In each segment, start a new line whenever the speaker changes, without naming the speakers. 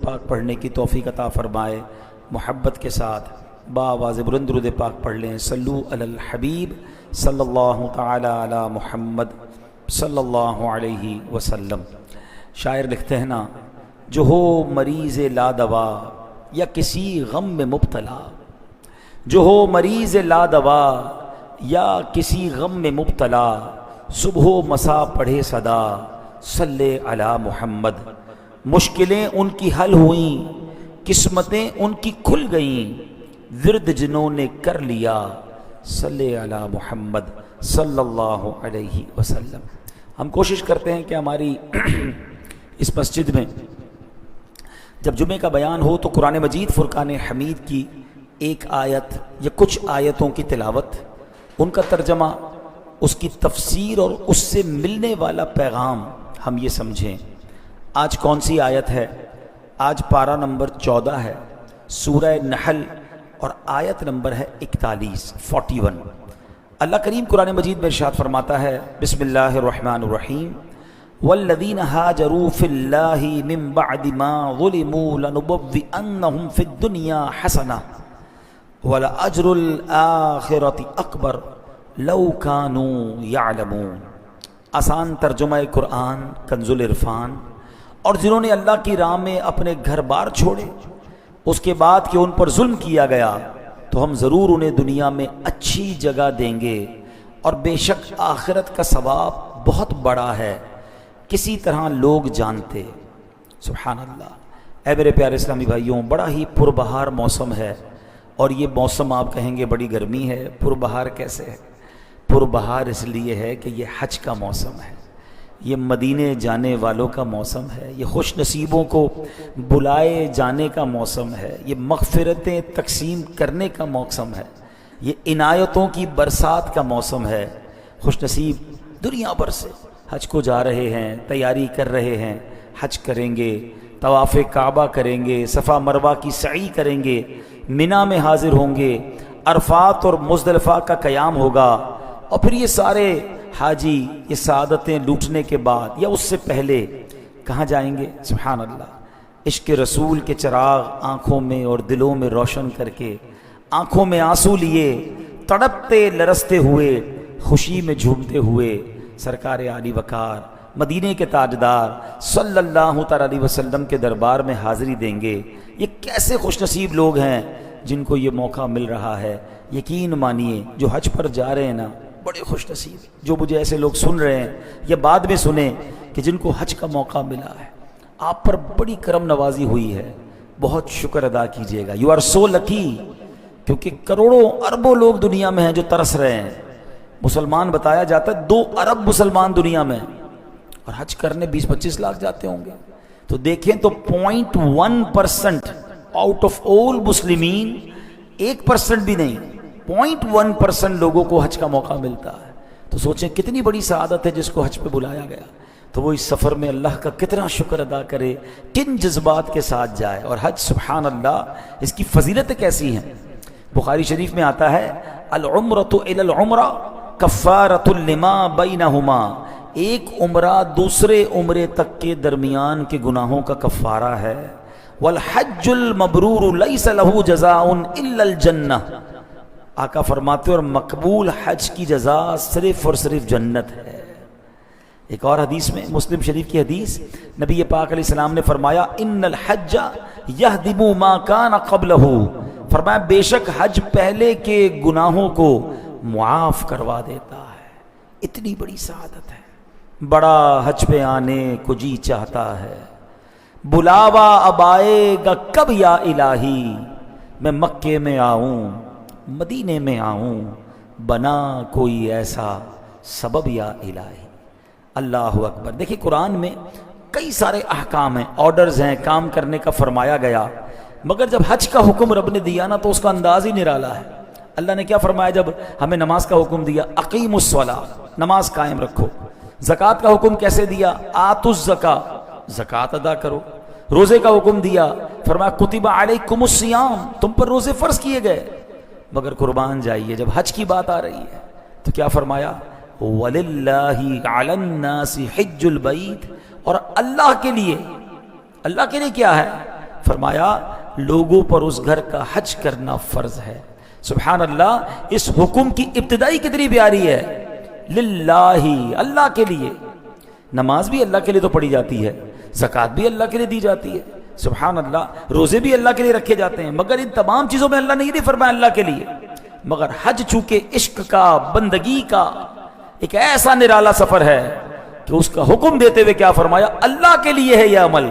پاک پڑھنے کی توفیق عطا فرمائے۔ محبت کے ساتھ بآواز بلند درود پاک پڑھ لیں۔ صلو علی الحبیب صلی اللہ تعالی علی محمد صلی اللہ علیہ وسلم۔ شاعر لکھتے ہیں نا، جو ہو مریض لا دوا یا کسی غم میں مبتلا، جو ہو مریض لا دوا یا کسی غم میں مبتلا، صبح و مسا پڑھے صدا صلی علی محمد۔ مشکلیں ان کی حل ہوئیں، قسمتیں ان کی کھل گئیں، ورد جنہوں نے کر لیا صلی علی محمد صلی اللہ علیہ وسلم۔ ہم کوشش کرتے ہیں کہ ہماری اس مسجد میں جب جمعے کا بیان ہو تو قرآن مجید فرقان حمید کی ایک آیت یا کچھ آیتوں کی تلاوت، ان کا ترجمہ، اس کی تفسیر اور اس سے ملنے والا پیغام ہم یہ سمجھیں۔ آج کون سی آیت ہے؟ آج پارہ نمبر 14 ہے، سورہ نحل، اور آیت نمبر ہے 41۔ اللہ کریم قرآن مجید میں ارشاد فرماتا ہے، بسم اللہ الرحمن الرحیم، والذین ہاجروا فی اللہ من بعد ما ظلموا لنبوئنہم فی الدنیا حسنہ ولأجر الآخرۃ اکبر لو کانوا یعلمون۔ آسان ترجمہ قرآن کنز العرفان۔ اور جنہوں نے اللہ کی راہ میں اپنے گھر بار چھوڑے اس کے بعد کہ ان پر ظلم کیا گیا، تو ہم ضرور انہیں دنیا میں اچھی جگہ دیں گے، اور بے شک آخرت کا ثواب بہت بڑا ہے، کسی طرح لوگ جانتے۔ سبحان اللہ۔ اے میرے پیارے اسلامی بھائیوں، بڑا ہی پربہار موسم ہے، اور یہ موسم آپ کہیں گے بڑی گرمی ہے، پربہار کیسے ہے؟ پربہار اس لیے ہے کہ یہ حج کا موسم ہے، یہ مدینے جانے والوں کا موسم ہے، یہ خوش نصیبوں کو بلائے جانے کا موسم ہے، یہ مغفرتیں تقسیم کرنے کا موسم ہے، یہ عنایتوں کی برسات کا موسم ہے۔ خوش نصیب دنیا بھر سے حج کو جا رہے ہیں، تیاری کر رہے ہیں، حج کریں گے، طواف کعبہ کریں گے، صفا مروہ کی سعی کریں گے، منی میں حاضر ہوں گے، عرفات اور مزدلفہ کا قیام ہوگا، اور پھر یہ سارے حاجی یہ سعادتیں لوٹنے کے بعد یا اس سے پہلے کہاں جائیں گے؟ سبحان اللہ۔ عشق رسول کے چراغ آنکھوں میں اور دلوں میں روشن کر کے، آنکھوں میں آنسو لیے، تڑپتے لرزتے ہوئے، خوشی میں جھومتے ہوئے، سرکار عالی وقار مدینے کے تاجدار صلی اللہ تعالی علیہ وسلم کے دربار میں حاضری دیں گے۔ یہ کیسے خوش نصیب لوگ ہیں جن کو یہ موقع مل رہا ہے۔ یقین مانیے جو حج پر جا رہے ہیں نا، بڑے خوش نصیب، جو مجھے ایسے لوگ سن رہے ہیں یا بعد میں سنیں کہ جن کو حج کا موقع ملا ہے، آپ پر بڑی کرم نوازی ہوئی ہے، بہت شکر ادا کیجئے گا۔ یو آر سو لکی، کیونکہ کروڑوں اربوں لوگ دنیا میں ہیں جو ترس رہے ہیں۔ مسلمان بتایا جاتا ہے 2 ارب مسلمان دنیا میں، اور حج کرنے 20-25 لاکھ جاتے ہوں گے، تو دیکھیں تو 0.1% آؤٹ آف آل مسلمین، 1% بھی نہیں، 0.1% لوگوں کو حج کا موقع ملتا ہے۔ تو سوچیں کتنی بڑی سعادت ہے جس کو حج پہ بلایا گیا، تو وہ اس سفر میں اللہ کا کتنا شکر ادا کرے، کن جذبات کے ساتھ جائے۔ اور حج سبحان اللہ، اس کی فضیلتیں کیسی ہیں؟ بخاری شریف میں آتا ہے، العمرۃ الی العمرہ کفارۃ لما بینہما، ایک عمرہ دوسرے عمرے تک کے درمیان کے گناہوں کا کفارہ ہے۔ والحج المبرور لیس لہ جزاء الا الجنہ، آقا فرماتے اور مقبول حج کی جزا صرف اور صرف جنت ہے۔ ایک اور حدیث میں، مسلم شریف کی حدیث، نبی پاک علیہ السلام نے فرمایا، ان الحج یہدم ما کان قبلہ، فرمایا بے شک حج پہلے کے گناہوں کو معاف کروا دیتا ہے۔ اتنی بڑی سعادت ہے، بڑا حج پہ آنے کو جی چاہتا ہے، بلاوا اب آئے گا کب یا الہی، میں مکے میں آؤں مدینے میں آؤں، بنا کوئی ایسا سبب یا الہی۔ اللہ اکبر۔ دیکھیں قرآن میں کئی سارے احکام ہیں، آرڈرز ہیں، کام کرنے کا فرمایا گیا، مگر جب حج کا حکم رب نے دیا نا تو اس کا انداز ہی نرالا ہے۔ اللہ نے کیا فرمایا جب ہمیں نماز کا حکم دیا؟ اقیموا الصلاۃ، نماز قائم رکھو۔ زکوٰۃ کا حکم کیسے دیا؟ آتوا الزکاۃ، زکوٰۃ ادا کرو۔ روزے کا حکم دیا، فرمایا کتب علیکم الصیام، تم پر روزے فرض کیے گئے۔ مگر قربان جائیے جب حج کی بات آ رہی ہے تو کیا فرمایا؟ وَلِلَّهِ عَلَى النَّاسِ حِجُّ الْبَيْتِ، اور اللہ کے لیے کیا ہے؟ فرمایا لوگوں پر اس گھر کا حج کرنا فرض ہے. سبحان اللہ. اس حکم کی ابتدائی کتنی پیاری ہے. للہ، اللہ کے لیے. نماز بھی اللہ کے لیے تو پڑھی جاتی ہے، زکوٰۃ بھی اللہ کے لیے دی جاتی ہے، سبحان اللہ، روزے بھی اللہ کے لیے رکھے جاتے ہیں، مگر ان تمام چیزوں میں اللہ نے یہ نہیں فرمایا اللہ کے لیے. مگر حج چونکہ عشق کا، بندگی کا ایک ایسا نرالا سفر ہے کہ اس کا حکم دیتے ہوئے کیا فرمایا، اللہ کے لیے ہے یہ عمل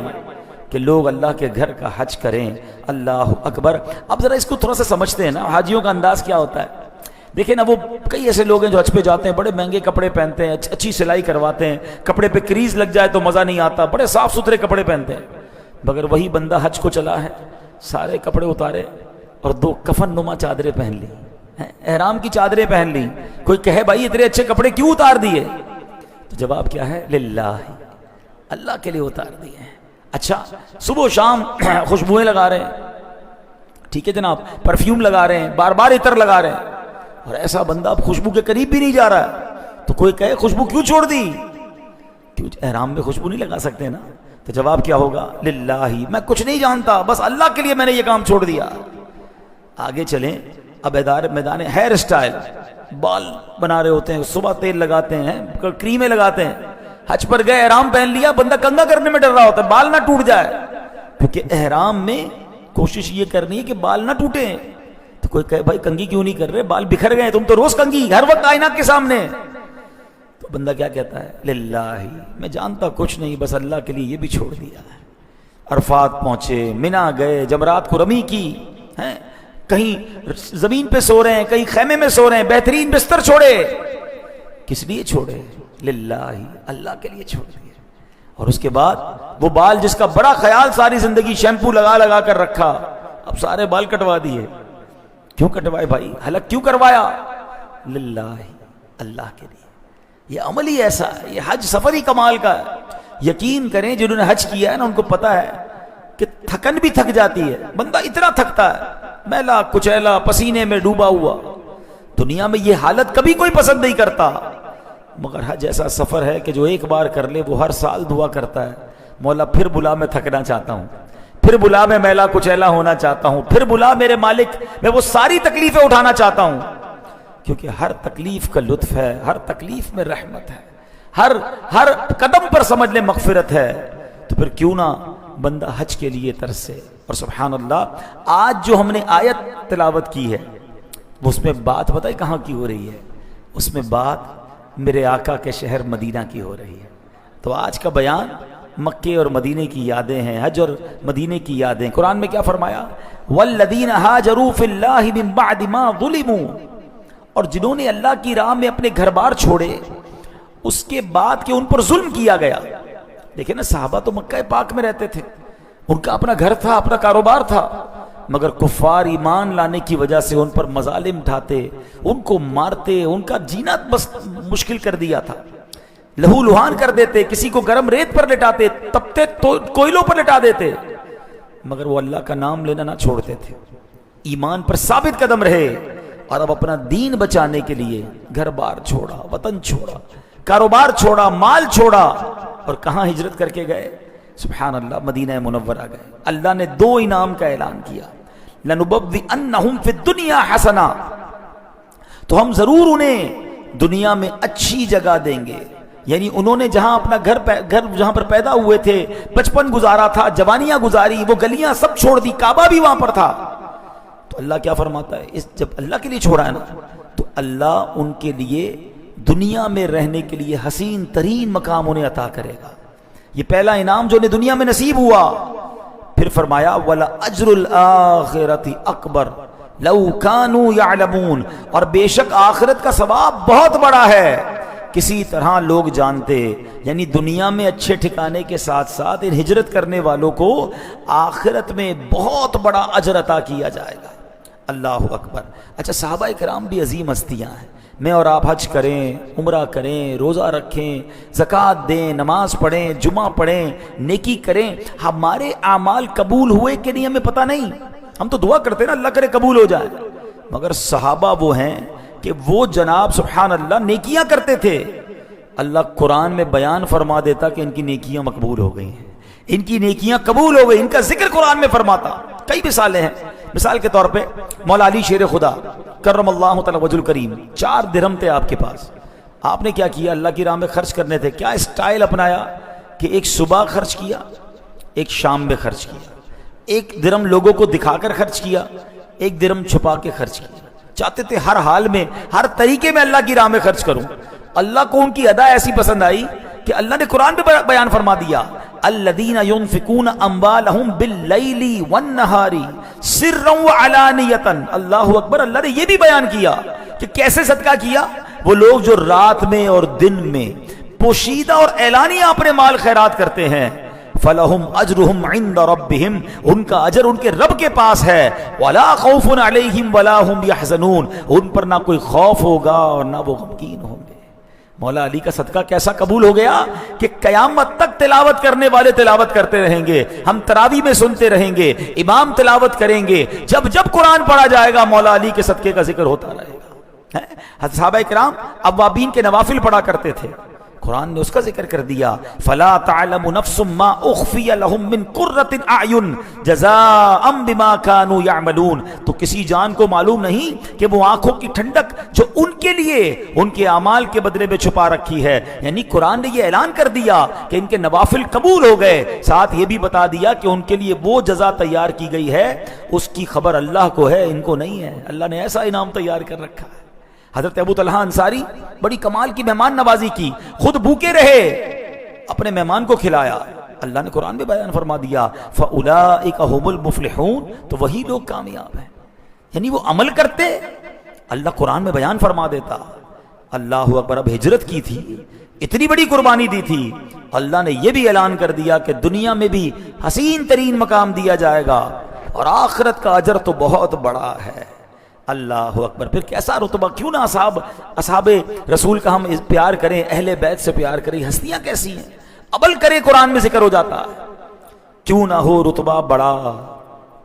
کہ لوگ اللہ کے گھر کا حج کریں. اللہ اکبر. اب ذرا اس کو تھوڑا سا سمجھتے ہیں نا، حاجیوں کا انداز کیا ہوتا ہے. دیکھیں نا، وہ کئی ایسے لوگ ہیں جو حج پہ جاتے ہیں، بڑے مہنگے کپڑے پہنتے ہیں، اچھی سلائی کرواتے ہیں، کپڑے پہ کریز لگ جائے تو مزہ نہیں آتا، بڑے صاف ستھرے کپڑے پہنتے ہیں. مگر وہی بندہ حج کو چلا ہے، سارے کپڑے اتارے اور 2 کفن نما چادریں پہن لی، احرام کی چادریں پہن لی. کوئی کہے بھائی اتنے اچھے کپڑے کیوں اتار دیے؟ تو جواب کیا ہے، للہ، اللہ کے لیے اتار دیے. اچھا، صبح و شام خوشبوئیں لگا رہے ہیں، ٹھیک ہے جناب، پرفیوم لگا رہے ہیں، بار بار عطر لگا رہے ہیں، اور ایسا بندہ اب خوشبو کے قریب بھی نہیں جا رہا ہے. تو کوئی کہے خوشبو کیوں چھوڑ دی؟ کیوں احرام میں خوشبو نہیں لگا سکتے نا؟ تو جواب کیا ہوگا، للہ، میں کچھ نہیں جانتا، بس اللہ کے لیے میں نے یہ کام چھوڑ دیا. آگے چلیں. اب میدان ہیئر اسٹائل، بال بنا رہے ہوتے ہیں، صبح تیل لگاتے ہیں، کریمیں لگاتے ہیں. حج پر گئے، احرام پہن لیا، بندہ کنگا کرنے میں ڈر رہا ہوتا ہے بال نہ ٹوٹ جائے، کیونکہ احرام میں کوشش یہ کرنی ہے کہ بال نہ ٹوٹیں. تو کوئی کہے بھائی کنگھی کیوں نہیں کر رہے، بال بکھر گئے، تم تو روز کنگھی، ہر وقت آئینہ کے سامنے. تو بندہ کیا کہتا ہے، للہ، میں جانتا کچھ نہیں، بس اللہ کے لیے یہ بھی چھوڑ دیا ہے. عرفات پہنچے، منا گئے، جمرات کو رمی کی، کہیں زمین پہ سو رہے ہیں، کہیں خیمے میں سو رہے ہیں، بہترین بستر چھوڑے. کس لیے چھوڑے؟ للہ، اللہ کے لیے چھوڑ دیے. اور اس کے بعد وہ بال جس کا بڑا خیال ساری زندگی شیمپو لگا لگا کر رکھا، اب سارے بال کٹوا دیے. کیوں کٹوائے بھائی، حلق کیوں کروایا؟ للہ، اللہ کے لیے. یہ عمل ہی ایسا ہے، یہ حج سفر ہی کمال کا ہے. یقین کریں جنہوں نے حج کیا ہے نا، ان کو پتا ہے کہ تھکن بھی تھک جاتی ہے، بندہ اتنا تھکتا ہے، میلا کچیلا، پسینے میں ڈوبا ہوا. دنیا میں یہ حالت کبھی کوئی پسند نہیں کرتا، مگر حج ایسا سفر ہے کہ جو ایک بار کر لے وہ ہر سال دعا کرتا ہے، مولا پھر بلا، میں تھکنا چاہتا ہوں، پھر بلا، میں میلا کچیلا ہونا چاہتا ہوں، پھر بلا میرے مالک، میں وہ ساری تکلیفیں اٹھانا چاہتا ہوں. کیونکہ ہر تکلیف کا لطف ہے، ہر تکلیف میں رحمت ہے، ہر قدم پر سمجھ لے مغفرت ہے. تو پھر کیوں نہ بندہ حج کے لیے ترسے. اور سبحان اللہ، آج جو ہم نے آیت تلاوت کی ہے اس میں بات بتائی کہاں کی ہو رہی ہے؟ اس میں بات میرے آقا کے شہر مدینہ کی ہو رہی ہے. تو آج کا بیان مکے اور مدینے کی یادیں ہیں، حج اور مدینے کی یادیں. قرآن میں کیا فرمایا؟ والذین ہاجروا فی اللہ من بعد ما ظلموا، اور جنہوں نے اللہ کی راہ میں اپنے گھر بار چھوڑے اس کے بعد کہ ان پر ظلم کیا گیا. دیکھیں نا، صحابہ تو مکہ پاک میں رہتے تھے، ان کا اپنا گھر تھا، اپنا کاروبار تھا، مگر کفار ایمان لانے کی وجہ سے ان پر مظالم ڈھاتے، ان کو مارتے، ان کا جینا بس مشکل کر دیا تھا، لہو لہان کر دیتے، کسی کو گرم ریت پر لٹاتے، تپتے کوئلوں پر لٹا دیتے، مگر وہ اللہ کا نام لینا نہ چھوڑتے تھے، ایمان پر ثابت قدم رہے. اور اب اپنا دین بچانے کے لیے گھر بار چھوڑا، وطن چھوڑا، کاروبار چھوڑا، مال چھوڑا، اور کہاں ہجرت کر کے گئے؟ سبحان اللہ، مدینہ منورہ گئے. اللہ نے 2 انعام کا اعلان کیا، لَنُبَوِّئَنَّهُمْ فِي الدُّنْيَا حَسَنًا، تو ہم ضرور انہیں دنیا میں اچھی جگہ دیں گے. یعنی انہوں نے جہاں اپنا گھر جہاں پر پیدا ہوئے تھے، بچپن گزارا تھا، جوانیاں گزاری، وہ گلیاں سب چھوڑ دی، کعبہ بھی وہاں پر تھا. تو اللہ کیا فرماتا ہے، جب اللہ کے لیے چھوڑا ہے نا، تو اللہ ان کے لیے دنیا میں رہنے کے لیے حسین ترین مقام انہیں عطا کرے گا. یہ پہلا انعام جو انہیں دنیا میں نصیب ہوا. پھر فرمایا وَلَأَجْرُ الْآخِرَةِ أَكْبَرُ لَوْ كَانُوا يَعْلَمُونَ، اور بے شک آخرت کا ثواب بہت بڑا ہے کسی طرح لوگ جانتے. یعنی دنیا میں اچھے ٹھکانے کے ساتھ ساتھ ان ہجرت کرنے والوں کو آخرت میں بہت بڑا اجر عطا کیا جائے گا. اللہ اکبر. اچھا، صحابہ کرام بھی عظیم ہستیاں ہیں. میں اور آپ حج کریں، عمرہ کریں، روزہ رکھیں، زکوٰۃ دیں، نماز پڑھیں، جمعہ پڑھیں، نیکی کریں، ہمارے اعمال قبول ہوئے کہ نہیں ہمیں پتہ نہیں. ہم تو دعا کرتے ہیں نا اللہ کرے قبول ہو جائے، مگر صحابہ وہ ہیں کہ وہ جناب سبحان اللہ نیکیاں کرتے تھے. اللہ قرآن میں بیان فرما دیتا کہ ان کی نیکیاں مقبول ہو گئی ہیں، ان کی نیکیاں قبول ہو گئی، ان کا ذکر قرآن میں فرماتا۔ کئی مثالیں ہیں، مثال کے طور پہ مولا علی شیر خدا کرم اللہ تعالی وجہ الکریم، 4 درہم تھے آپ کے پاس، آپ نے کیا کیا؟ اللہ کی راہ میں خرچ کرنے تھے، کیا اسٹائل اپنایا کہ ایک صبح خرچ کیا، ایک شام میں خرچ کیا، 1 درہم لوگوں کو دکھا کر خرچ کیا، 1 درہم چھپا کے خرچ کیا۔ چاہتے تھے ہر حال میں، ہر طریقے میں اللہ کی راہ میں خرچ کروں۔ اللہ کو ان کی ادا ایسی پسند آئی کہ اللہ نے قرآن پہ بیان فرما دیا، الذین ينفقون اموالهم باللیل والنہار سرا وعلانیۃ۔ اللہ اکبر، اللہ نے یہ بھی بیان کیا کہ کیسے صدقہ کیا۔ وہ لوگ جو رات میں اور دن میں پوشیدہ اور اعلانیہ اپنے مال خیرات کرتے ہیں، فلہم اجرہم عند ربہم، ان کا اجر ان کے رب کے پاس ہے، ولا خوف علیہم ولا ہم یحزنون، ان پر نہ کوئی خوف ہوگا اور نہ وہ غمگین ہوں گے۔ مولا علی کا صدقہ کیسا قبول ہو گیا کہ قیامت تک تلاوت کرنے والے تلاوت کرتے رہیں گے، ہم تراویح میں سنتے رہیں گے، امام تلاوت کریں گے، جب جب قرآن پڑھا جائے گا مولا علی کے صدقے کا ذکر ہوتا رہے گا۔ صحابہ کرام اوابین کے نوافل پڑھا کرتے تھے، قرآن نے اس کا ذکر کر دیا، فلا تعلم نفس ما اخفی لهم من قرۃ اعین جزاء بما كانوا يعملون۔ تو کسی جان کو معلوم نہیں کہ وہ آنکھوں کی ٹھنڈک جو ان کے لیے ان کے اعمال کے بدلے میں چھپا رکھی ہے۔ یعنی قرآن نے یہ اعلان کر دیا کہ ان کے نوافل قبول ہو گئے، ساتھ یہ بھی بتا دیا کہ ان کے لیے وہ جزا تیار کی گئی ہے، اس کی خبر اللہ کو ہے، ان کو نہیں ہے۔ اللہ نے ایسا انعام تیار کر رکھا ہے۔ حضرت ابو طلحہ انصاری بڑی کمال کی مہمان نوازی کی، خود بھوکے رہے، اپنے مہمان کو کھلایا۔ اللہ نے قرآن میں بیان فرما دیا، فَأُولَئِكَ هُمُ الْمُفْلِحُونَ، تو وہی لوگ کامیاب ہیں۔ یعنی وہ عمل کرتے، اللہ قرآن میں بیان فرما دیتا۔ اللہ اکبر، اب ہجرت کی تھی، اتنی بڑی قربانی دی تھی، اللہ نے یہ بھی اعلان کر دیا کہ دنیا میں بھی حسین ترین مقام دیا جائے گا اور آخرت کا اجر تو بہت بڑا ہے۔ اللہ اکبر، پھر کیسا رتبہ، کیوں نہ اصحاب رسول کا ہم پیار کریں، اہل بیت سے پیار کریں، ہستیاں کیسی ہیں، عمل کریں، قرآن میں ذکر ہو جاتا ہے۔ کیوں نہ ہو رتبہ بڑا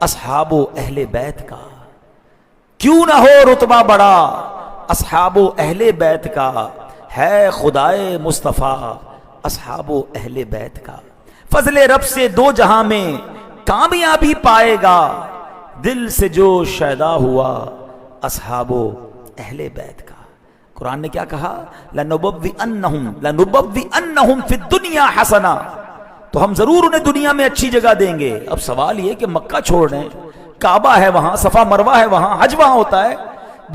اصحاب و اہل بیت کا، کیوں نہ ہو رتبہ بڑا اصحاب و اہل بیت کا، ہے خدائے مصطفیٰ اصحاب و اہل بیت کا۔ فضل رب سے 2 جہاں میں کامیابی پائے گا، دل سے جو شیدا ہوا اصحاب و اہل بیت کا۔ قرآن نے کیا کہا، لَنُبَوِّئَنَّهُمْ فِي الدُّنْيَا حَسَنًا، تو ہم ضرور انہیں دنیا میں اچھی جگہ دیں گے۔ اب سوال یہ کہ مکہ چھوڑ رہے ہیں، کعبہ ہے وہاں، صفا مروہ ہے وہاں، حج وہاں ہوتا ہے،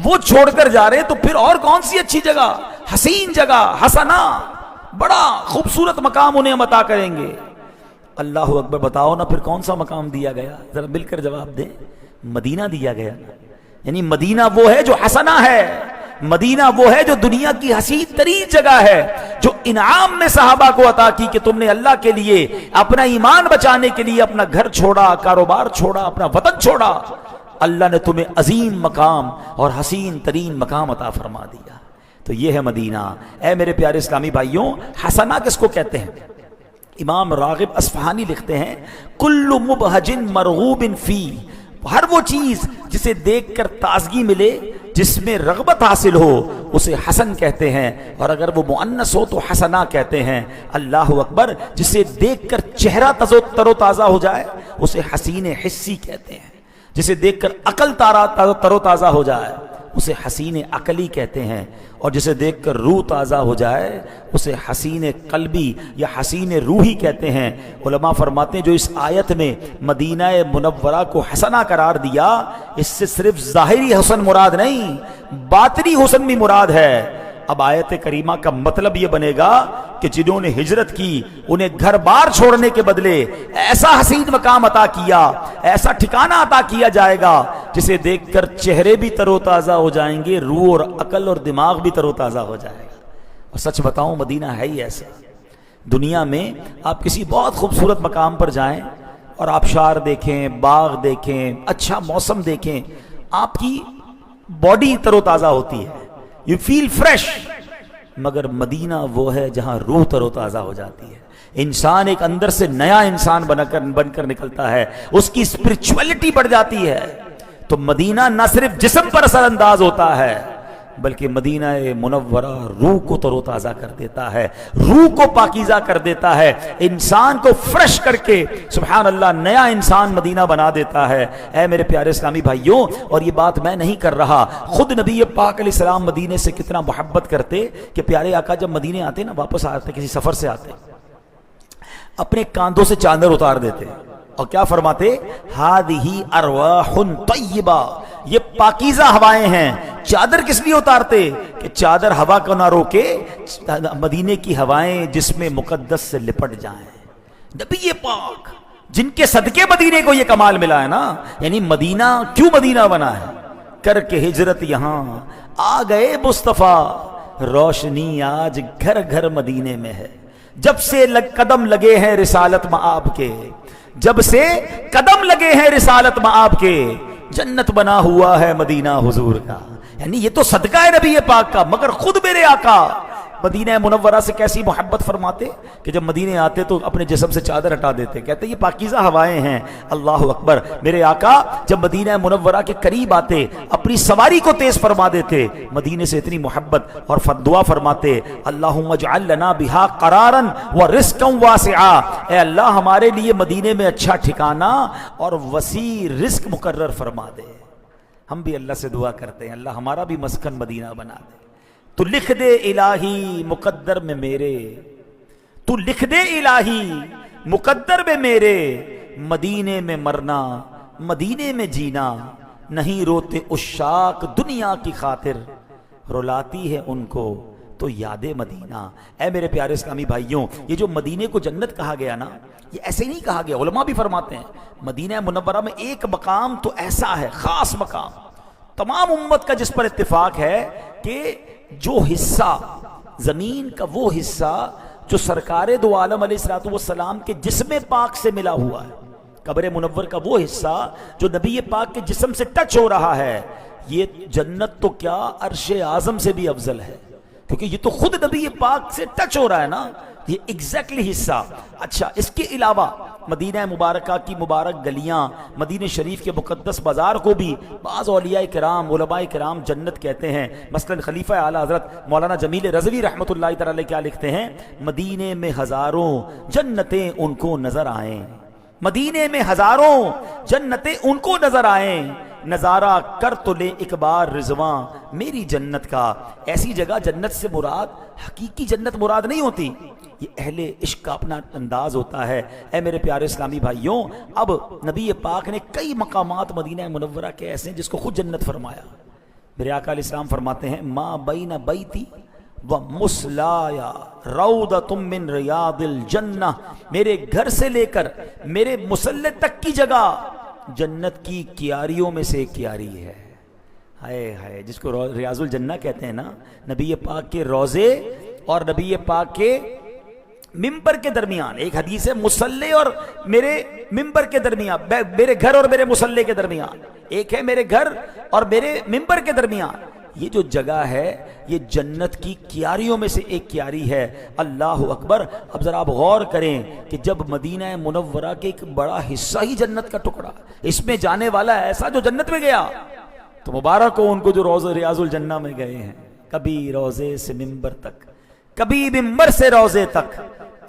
وہ چھوڑ کر جا رہے ہیں، تو پھر اور کون سی اچھی جگہ، حسین جگہ، حسنا، بڑا خوبصورت مقام انہیں ہم عطا کریں گے۔ اللہ اکبر، بتاؤ نا پھر کون سا مقام دیا گیا، ذرا مل کر جواب دیں۔ مدینہ دیا گیا، یعنی مدینہ وہ ہے جو حسنہ ہے، مدینہ وہ ہے جو دنیا کی حسین ترین جگہ ہے، جو انعام میں صحابہ کو عطا کی کہ تم نے اللہ کے لیے اپنا ایمان بچانے کے لیے اپنا گھر چھوڑا، کاروبار چھوڑا، اپنا وطن چھوڑا، اللہ نے تمہیں عظیم مقام اور حسین ترین مقام عطا فرما دیا۔ تو یہ ہے مدینہ۔ اے میرے پیارے اسلامی بھائیوں، حسنہ کس کو کہتے ہیں؟ امام راغب اصفہانی لکھتے ہیں، کل مبہج مرغوب فی، ہر وہ چیز جسے دیکھ کر تازگی ملے، جس میں رغبت حاصل ہو، اسے حسن کہتے ہیں، اور اگر وہ مؤنث ہو تو حسنہ کہتے ہیں۔ اللہ اکبر، جسے دیکھ کر چہرہ تر و تازہ ہو جائے اسے حسین حسی کہتے ہیں، جسے دیکھ کر عقل تر و تازہ ہو جائے اسے حسین عقلی کہتے ہیں، اور جسے دیکھ کر روح تازہ ہو جائے اسے حسین قلبی یا حسین روحی کہتے ہیں۔ علماء فرماتے ہیں جو اس آیت میں مدینہ منورہ کو حسنہ قرار دیا، اس سے صرف ظاہری حسن مراد نہیں، باطنی حسن بھی مراد ہے۔ اب آیت کریمہ کا مطلب یہ بنے گا کہ جنہوں نے ہجرت کی انہیں گھر بار چھوڑنے کے بدلے ایسا حسین مقام عطا کیا، ایسا ٹھکانہ عطا کیا جائے گا جسے دیکھ کر چہرے بھی تر و تازہ ہو جائیں گے، روح اور عقل اور دماغ بھی تر و تازہ ہو جائے گا۔ اور سچ بتاؤں مدینہ ہے ہی ایسا۔ دنیا میں آپ کسی بہت خوبصورت مقام پر جائیں اور آبشار دیکھیں، باغ دیکھیں، اچھا موسم دیکھیں، آپ کی باڈی تر و تازہ ہوتی ہے، یو فیل فریش، مگر مدینہ وہ ہے جہاں روح تر و تازہ ہو جاتی ہے، انسان ایک اندر سے نیا انسان بن کر نکلتا ہے، اس کی اسپرچولیٹی بڑھ جاتی ہے۔ تو مدینہ نہ صرف جسم پر اثر انداز ہوتا ہے بلکہ مدینہ منورہ روح کو تر و تازہ کر دیتا ہے، روح کو پاکیزہ کر دیتا ہے، انسان کو فریش کر کے سبحان اللہ نیا انسان مدینہ بنا دیتا ہے۔ اے میرے پیارے اسلامی بھائیوں، اور یہ بات میں نہیں کر رہا، خود نبی پاک علیہ السلام مدینے سے کتنا محبت کرتے کہ پیارے آقا جب مدینے آتے نا، واپس آتے کسی سفر سے آتے، اپنے کاندھوں سے چادر اتار دیتے اور کیا فرماتے؟ ہادہی ارواح طیبہ، یہ پاکیزہ ہوائیں ہیں۔ چادر کس لیے اتارتے؟ کہ چادر ہوا کو نہ روکے، مدینے کی ہوائیں جسم مقدس سے لپٹ جائیں۔ نبی پاک جن کے صدقے مدینے کو یہ کمال ملا ہے نا، یعنی مدینہ کیوں مدینہ بنا ہے؟ کر کے ہجرت یہاں آ گئے مصطفیٰ، روشنی آج گھر گھر مدینے میں ہے۔ جب سے قدم لگے ہیں رسالت مآب کے، جب سے قدم لگے ہیں رسالت مآب کے، جنت بنا ہوا ہے مدینہ حضور کا۔ یعنی یہ تو صدقہ ہے نبی پاک کا، مگر خود میرے آقا مدینہ منورہ سے کیسی محبت فرماتے کہ جب مدینے آتے تو اپنے جسم سے چادر ہٹا دیتے، کہتے یہ پاکیزہ ہوائیں ہیں۔ اللہ اکبر، میرے آقا جب مدینہ منورہ کے قریب آتے اپنی سواری کو تیز فرما دیتے، مدینے سے اتنی محبت، اور دعا فرماتے اللہم اجعل لنا بہا قرارا ورزقا واسعا، اے اللہ ہمارے لیے مدینے میں اچھا ٹھکانہ اور وسیع رزق مقرر فرما دے۔ ہم بھی اللہ سے دعا کرتے ہیں اللہ ہمارا بھی مسکن مدینہ بنا دے۔ تو لکھ دے الہی مقدر میں میرے، تو لکھ دے الہی مقدر میں میرے، مدینے میں مرنا مدینے میں جینا، نہیں روتے عشاق دنیا کی خاطر، رلاتی ہے ان کو تو یاد مدینہ۔ اے میرے پیارے اسلامی بھائیوں، یہ جو مدینے کو جنت کہا گیا نا، یہ ایسے نہیں کہا گیا، علماء بھی فرماتے ہیں مدینہ منورہ میں ایک مقام تو ایسا ہے، خاص مقام تمام امت کا جس پر اتفاق ہے کہ جو حصہ زمین کا، وہ حصہ جو سرکار دو عالم علیہ الصلوۃ والسلام کے جسم پاک سے ملا ہوا ہے، قبر منور کا وہ حصہ جو نبی پاک کے جسم سے ٹچ ہو رہا ہے، یہ جنت تو کیا عرش اعظم سے بھی افضل ہے، کیونکہ یہ تو خود نبی پاک سے ٹچ ہو رہا ہے نا، یہ ایگزیکٹلی حصہ۔ اچھا، اس کے علاوہ مدینہ مبارکہ کی مبارک گلیاں، مدینہ شریف کے مقدس بازار کو بھی بعض اولیاء کرام، علماء کرام جنت کہتے ہیں۔ مثلا خلیفہ اعلیٰ حضرت مولانا جمیل رضوی رحمۃ اللہ تعالی کیا لکھتے ہیں؟ مدینے میں ہزاروں جنتیں ان کو نظر آئیں، مدینے میں ہزاروں جنتیں ان کو نظر آئیں، نظارہ کر تو لے ایک بار رضواں میری جنت کا۔ ایسی جگہ جنت سے مراد حقیقی جنت مراد نہیں ہوتی، یہ اہل عشق کا اپنا انداز ہوتا ہے۔ اے میرے پیارے اسلامی بھائیوں، اب نبی پاک نے کئی مقامات مدینہ منورہ کے ایسے ہیں جس کو خود جنت فرمایا۔ میرے آقا علیہ السلام فرماتے ہیں ما بین بیتی و مصلایا روضۃ من ریاض الجنہ، میرے گھر سے لے کر میرے مصلی تک کی جگہ جنت کی کیاریوں میں سے ایک کیاری ہے۔ ہائے ہائے، جس کو ریاض الجنہ کہتے ہیں نا، نبی پاک کے روضے اور نبی پاک کے ممبر کے درمیان، ایک حدیث ہے مصلی اور میرے ممبر کے درمیان، میرے گھر اور میرے مصلی کے درمیان، ایک ہے میرے گھر اور میرے ممبر کے درمیان، یہ جو جگہ ہے یہ جنت کی کیاریوں میں سے ایک کیاری ہے۔ اللہ اکبر۔ اب ذرا آپ غور کریں کہ جب مدینہ منورہ کے ایک بڑا حصہ ہی جنت کا ٹکڑا، اس میں جانے والا ایسا جو جنت میں گیا، تو مبارک ہو ان کو جو روضہ ریاض الجنہ میں گئے ہیں۔ کبھی روضے سے ممبر تک، کبھی ممبر سے روضے تک،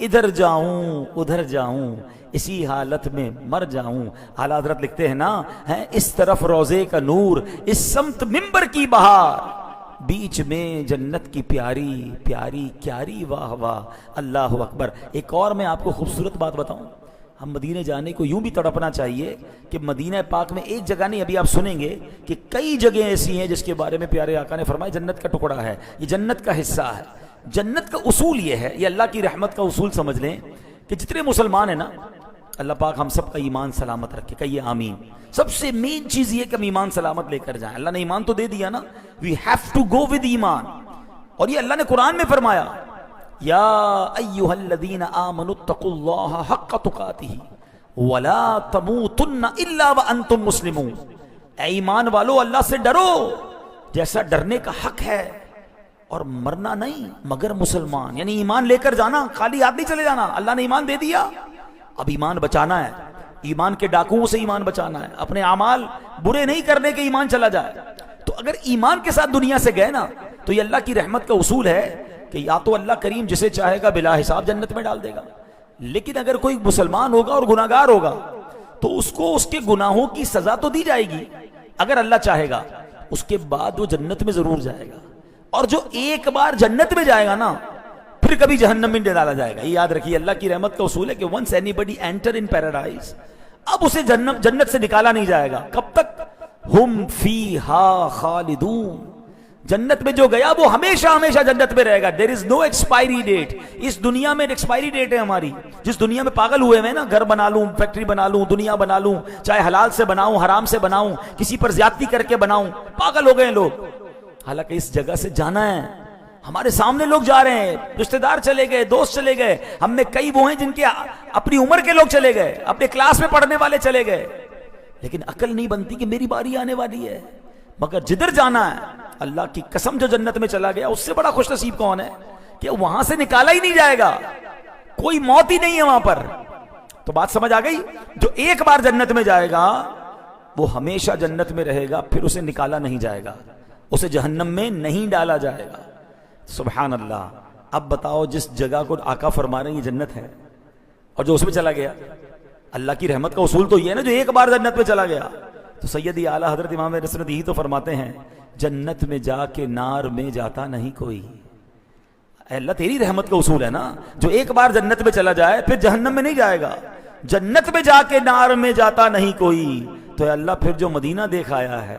ادھر جاؤں ادھر جاؤں، اسی حالت میں مر جاؤں۔ اعلیٰ حضرت لکھتے ہیں نا، اس طرف روضے کا نور، اس سمت ممبر کی بہار، بیچ میں جنت کی پیاری پیاری کیاری، واہ واہ، اللہ اکبر۔ ایک اور میں آپ کو خوبصورت بات بتاؤں، ہم مدینے جانے کو یوں بھی تڑپنا چاہیے کہ مدینہ پاک میں ایک جگہ نہیں، ابھی آپ سنیں گے کہ کئی جگہیں ایسی ہیں جس کے بارے میں پیارے آقا نے فرمایا جنت کا ٹکڑا ہے، یہ جنت کا حصہ ہے۔ جنت کا اصول یہ ہے، یہ اللہ کی رحمت کا اصول سمجھ لیں کہ جتنے مسلمان ہیں نا، اللہ پاک ہم سب کا ایمان سلامت رکھے، کہیے آمین۔ سب سے مین چیز یہ کہ ہم ایمان سلامت لے کر جائیں، اللہ نے ایمان تو دے دیا نا، we have to go with ایمان، اور یہ اللہ نے قرآن میں فرمایا یا ایھا الذین آمنوا اتقوا اللہ حق تقاتہ ولا تموتن الا وانتم مسلمون، اے ایمان والو اللہ سے ڈرو جیسا ڈرنے کا حق ہے، اور مرنا نہیں مگر مسلمان، یعنی ایمان لے کر جانا، خالی ہاتھ نہیں چلے جانا۔ اللہ نے ایمان دے دیا، اب ایمان بچانا ہے، ایمان کے ڈاکوؤں سے ایمان بچانا ہے، اپنے اعمال برے نہیں کرنے کے ایمان چلا جائے۔ تو اگر ایمان کے ساتھ دنیا سے گئے نا تو یہ اللہ کی رحمت کا اصول ہے کہ یا تو اللہ کریم جسے چاہے گا بلا حساب جنت میں ڈال دے گا، لیکن اگر کوئی مسلمان ہوگا اور گناہگار ہوگا تو اس کو اس کے گناہوں کی سزا تو دی جائے گی اگر اللہ چاہے گا، اس کے بعد وہ جنت میں ضرور جائے گا، اور جو ایک بار جنت میں جائے گا نا پھر کبھی جہنم میں نہیں ڈالا جائے گا۔ یہ یاد رکھیے، اللہ کی رحمت کا اصول ہے کہ once anybody enter in paradise، اب اسے جنت سے نکالا نہیں جائے گا، کب تک؟ ہم فیہا خالدون، جنت میں جو گیا وہ ہمیشہ ہمیشہ جنت میں رہے گا۔ دیر از نو ایکسپائری ڈیٹ۔ اس دنیا میں ایکسپائری ڈیٹ ہے ہماری، جس دنیا میں پاگل ہوئے ہیں نا، گھر بنا لوں، فیکٹری بنا لوں، دنیا بنا لوں، چاہے حلال سے بناؤں حرام سے بناؤں، کسی پر زیادتی کر کے بناؤں، پاگل ہو گئے لوگ۔ حالانکہ اس جگہ سے جانا ہے، ہمارے سامنے لوگ جا رہے ہیں، رشتہ دار چلے گئے، دوست چلے گئے، ہم میں کئی وہ ہیں جن کے اپنی عمر کے لوگ چلے گئے، اپنے کلاس میں پڑھنے والے چلے گئے، لیکن عقل نہیں بنتی کہ میری باری آنے والی ہے۔ مگر جدھر جانا ہے، اللہ کی قسم جو جنت میں چلا گیا اس سے بڑا خوش نصیب کون ہے کہ وہاں سے نکالا ہی نہیں جائے گا، کوئی موت ہی نہیں ہے وہاں پر۔ تو بات سمجھ آ گئی؟ جو ایک بار جنت میں جائے گا وہ ہمیشہ جنت میں رہے گا، پھر اسے نکالا نہیں جائے گا، اسے جہنم میں نہیں ڈالا جائے گا۔ سبحان اللہ۔ اب بتاؤ، جس جگہ کو آقا فرما رہے ہیں یہ جنت ہے، اور جو اس میں چلا گیا، اللہ کی رحمت کا اصول تو یہ ہے نا، جو ایک بار جنت میں چلا گیا۔ تو سیدی اعلیٰ حضرت امام رسول یہی تو فرماتے ہیں، جنت میں جا کے نار میں جاتا نہیں کوئی۔ اے اللہ تیری رحمت کا اصول ہے نا، جو ایک بار جنت میں چلا جائے پھر جہنم میں نہیں جائے گا، جنت میں جا کے نار میں جاتا نہیں کوئی۔ تو اے اللہ پھر جو مدینہ دیکھ آیا ہے،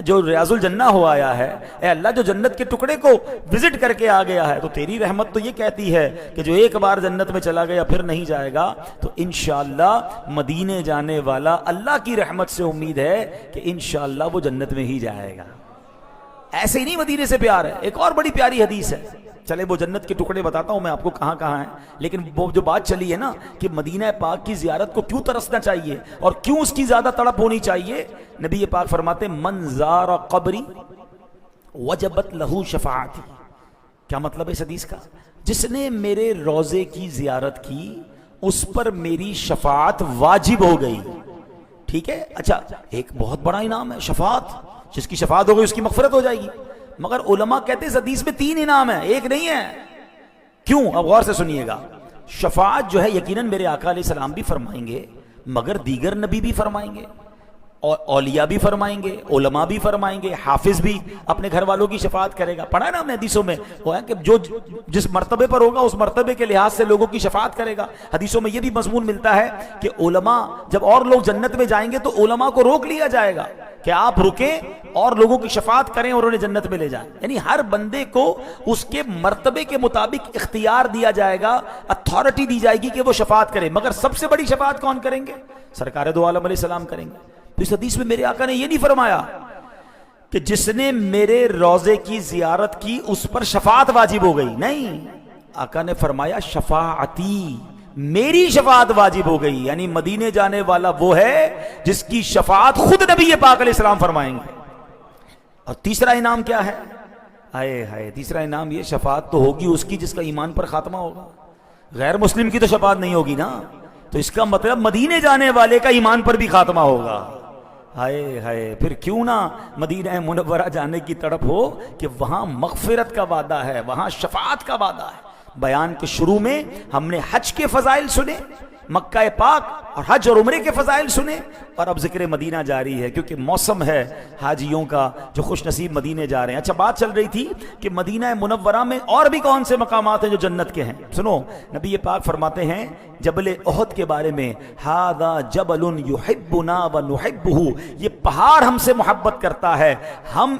جو ریاض الجنہ ہو آیا ہے، اے اللہ جو جنت کے ٹکڑے کو وزٹ کر کے آ گیا ہے، تو تیری رحمت تو یہ کہتی ہے کہ جو ایک بار جنت میں چلا گیا پھر نہیں جائے گا۔ تو انشاءاللہ مدینے جانے والا اللہ کی رحمت سے امید ہے کہ انشاءاللہ وہ جنت میں ہی جائے گا۔ ایسے ہی نہیں مدینے سے پیار ہے۔ ایک اور بڑی پیاری حدیث ہے، چلے وہ جنت کے ٹکڑے بتاتا ہوں میں آپ کو کہاں کہاں ہیں، لیکن وہ جو بات چلی ہے نا کہ مدینہ پاک کی زیارت کو کیوں ترسنا چاہیے اور کیوں اس کی زیادہ تڑپ ہونی چاہیے، نبی پاک فرماتے من زار قبری وجبت لہو شفاعتی۔ کیا مطلب ہے اس حدیث کا؟ جس نے میرے روضے کی زیارت کی اس پر میری شفاعت واجب ہو گئی۔ ٹھیک ہے، اچھا ایک بہت بڑا انعام ہے شفاعت، جس کی شفاعت ہو گئی اس کی مغفرت ہو جائے گی، مگر علماء کہتے ہیں اس حدیث میں 3 انعام ہیں، ایک نہیں ہے۔ کیوں؟ اب غور سے سنیے گا۔ شفاعت جو ہے یقیناً میرے آقا علیہ السلام بھی فرمائیں گے، مگر دیگر نبی بھی فرمائیں گے، اور اولیاء بھی فرمائیں گے، علماء بھی فرمائیں گے، حافظ بھی اپنے گھر والوں کی شفاعت کرے گا۔ پڑھا ہے نا ہم نے حدیثوں میں، وہ ہے کہ جو جس مرتبے پر ہوگا اس مرتبے کے لحاظ سے لوگوں کی شفاعت کرے گا۔ حدیثوں میں یہ بھی مضمون ملتا ہے کہ علماء جب اور لوگ جنت میں جائیں گے تو علماء کو روک لیا جائے گا کہ آپ رکیں اور لوگوں کی شفاعت کریں اور انہیں جنت میں لے جائیں۔ یعنی ہر بندے کو اس کے مرتبے کے مطابق اختیار دیا جائے گا، اتھارٹی دی جائے گی کہ وہ شفاعت کرے، مگر سب سے بڑی شفاعت کون کریں گے؟ سرکار دو عالم علیہ السلام کریں گے۔ تو اس حدیث میں میرے آقا نے یہ نہیں فرمایا کہ جس نے میرے روضے کی زیارت کی اس پر شفاعت واجب ہو گئی، نہیں، آقا نے فرمایا شفاعتی، میری شفاعت واجب ہو گئی۔ یعنی مدینے جانے والا وہ ہے جس کی شفاعت خود نبی پاک علیہ السلام فرمائیں گے۔ اور تیسرا انعام کیا ہے؟ ہائے ہائے، تیسرا انعام یہ شفاعت تو ہوگی اس کی جس کا ایمان پر خاتمہ ہوگا، غیر مسلم کی تو شفاعت نہیں ہوگی نا، تو اس کا مطلب مدینے جانے والے کا ایمان پر بھی خاتمہ ہوگا۔ ہائے ہائے، پھر کیوں نہ مدینہ منورہ جانے کی تڑپ ہو کہ وہاں مغفرت کا وعدہ ہے، وہاں شفاعت کا وعدہ ہے۔ بیان کے شروع میں ہم نے حج کے فضائل سنے، مکہ پاک اور حج اور عمرے کے فضائل سنے، اور اب ذکر مدینہ جاری ہے کیونکہ موسم ہے حاجیوں کا جو خوش نصیب مدینے جا رہے ہیں۔ اچھا بات چل رہی تھی کہ مدینہ منورہ میں اور بھی کون سے مقامات ہیں جو جنت کے ہیں۔ سنو، نبی پاک فرماتے ہیں جبل احد کے بارے میں، ھذا جبل یحبنا ونحبہ، یہ پہاڑ ہم سے محبت کرتا ہے، ہم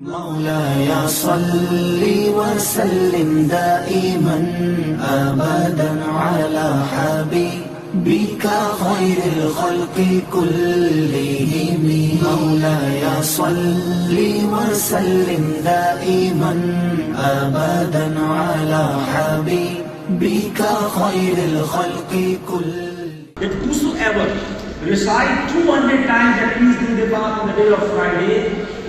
مولاي صل وسلم دائما أبدا على حبيبك خير الخلق كلهم مولاي صل وسلم دائما أبدا على حبيبك خير الخلق كلهم.
That whosoever recite 200 times at least in the Paak on the day of Friday,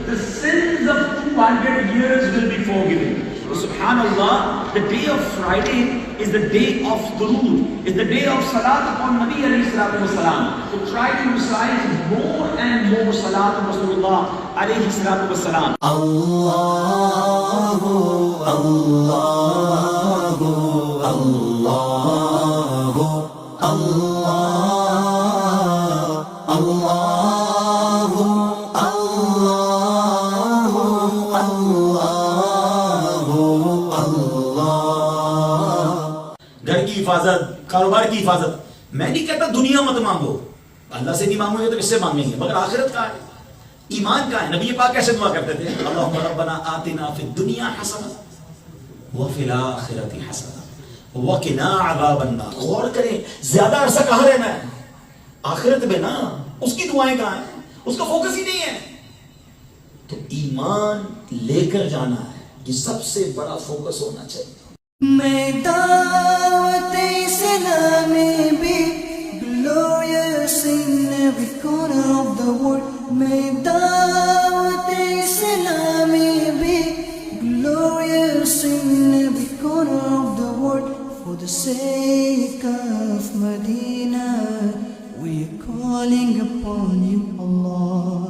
the sins of 200 years will be forgiven. So subhanallah, the day of Friday is the day of durood, is the day of salat upon Nabi alayhi salatu wasalam. So try to recite more and more salat on Rasulullah alayhi salatu wasalam.
Allahu, Allahu, Allahu, Allah, Allahu, Allahu, Allahu, Allah.
گھر کی حفاظت، کاروبار کی حفاظت. میں نہیں کہتا دنیا مت مانگو، اللہ سے نہیں مانگو گے تو کس سے مانگیں گے، مگر آخرت کا ہے، ایمان کا ہے. نبی پاک کیسے دعا کرتے تھے؟ اللہم ربنا آتنا فی الدنیا حسنہ وفی الآخرۃ حسنہ وقنا عذاب النار. غور کریں زیادہ عرصہ کہاں رہنا ہے؟ آخرت میں نا. اس کی دعائیں کہاں ہیں؟ اس کا فوکس ہی نہیں ہے. تو ایمان لے کر جانا ہے، یہ سب سے بڑا فوکس ہونا چاہیے.
میں دعوت اسلامی بھی glorious in every corner of the world. میں دعوت اسلامی بھی glorious in every corner of the world. For the sake of Medina, we are calling upon you, Allah.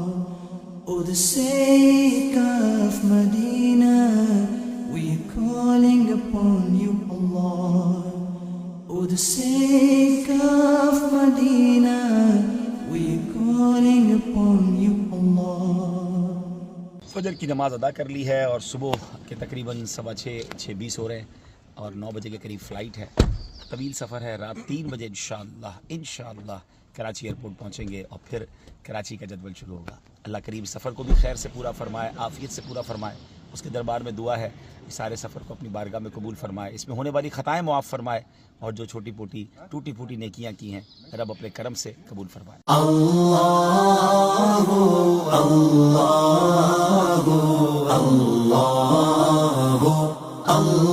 For the sake of Medina, we are calling upon you, Allah. For the sake of Medina, we are calling upon you, Allah.
فجر کی نماز ادا کر لی ہے اور صبح کے تقریباً 6:20 ہو رہے ہیں اور 9 بجے کے قریب فلائٹ ہے. طویل سفر ہے. رات 3 بجے انشاءاللہ کراچی ایئرپورٹ پہنچیں گے اور پھر کراچی کا جدول شروع ہوگا. اللہ کریم سفر کو بھی خیر سے پورا فرمائے، عافیت سے پورا فرمائے. اس کے دربار میں دعا ہے اس سارے سفر کو اپنی بارگاہ میں قبول فرمائے. اس میں ہونے والی خطائیں معاف فرمائے اور جو چھوٹی پوٹی ٹوٹی پھوٹی نیکیاں کی ہیں رب اپنے کرم سے قبول فرمائے.
Allahu, Allahu, Allahu, Allahu.